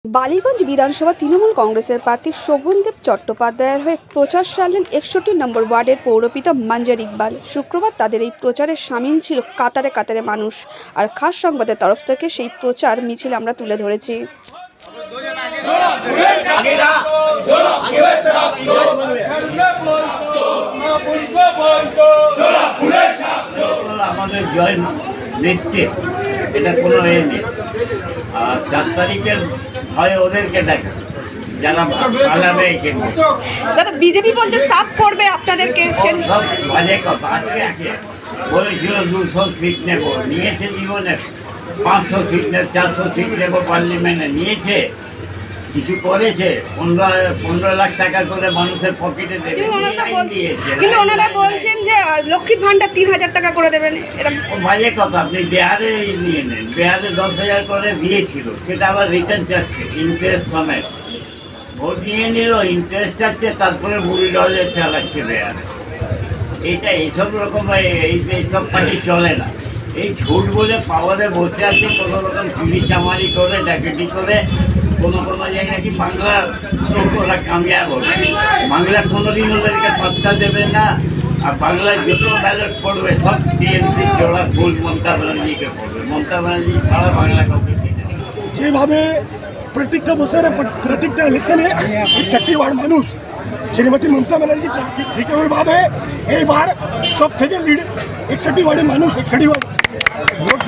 বালিগঞ্জ বিধানসভা তৃণমূল কংগ্রেসের প্রার্থী শোভনদেব চট্টোপাধ্যায়ের হয়ে প্রচার সারলেন 61 নম্বর ওয়ার্ডের পৌরপিতা মঞ্জার ইকবাল। শুক্রবার তাদের এই প্রচারে সামিল ছিল কাতারে কাতারে মানুষ। আর খাস সংবাদের তরফ থেকে সেই প্রচার মিছিল আমরা তুলে ধরেছি। আমাদের জয় নিশ্চিত, এটা কোনো এ নেই। আর 4 তারিখের ভয় ওদেরকে ডাকে যারা পালাবে। দাদা, বিজেপি বলছে সাফ করবে আপনাদেরকে। সব বাজে কথা। আজকে আছে বলেছিল 200 সিট নেব, নিয়েছে জীবনে 500 সিট নেব, 400 সিট নেব পার্লামেন্টে, নিয়েছে কিছু করেছে? 15 লাখ টাকা করে মানুষের পকেটে দেবে। কিন্তু ওনারা বলছেন যে লক্ষ্মীর ভান্ডার 3000 টাকা করে দেবেন। ও বাজে কথা। আপনি বিহারে নিয়ে নেন, বিহারে 10,000 করে দিয়েছিল, সেটা আবার রিটার্ন চাচ্ছে ইন্টারেস্ট সমেত। ভোট নিয়ে নিল, ইন্টারেস্ট চাচ্ছে, তারপরে বুড়ি ডলে চালাচ্ছে বিহারে। এইসব রকম এইসব পার্টি চলে না। এই ঝুট বলে পাওয়ারে বসে আছে, কোনো রকম চুরি চামারি করে ডাকাতি করে কোনো জায়গায় কি বাংলার লোক ওরা কামিয়াব হবে। বাংলার কোনোদিন ওদেরকে পাত্তা দেবে না। আর বাংলায় যত ব্যালট পড়বে সব টিএমসি জোড়া ফুল মমতা ব্যানার্জিকে পড়বে। মমতা ব্যানার্জি ছাড়া বাংলা কাউকে চিনে না। যেভাবে প্রত্যেকটা বছরে প্রত্যেকটা ইলেকশনে 61 ওয়ার্ড মানুষ শ্রীমতী মমতা ব্যানার্জি প্রার্থী, ঠিক ওইভাবে এইবার সব থেকে লিড 61 ওয়ার্ডের মানুষ 61 ওয়ার্ড ভোট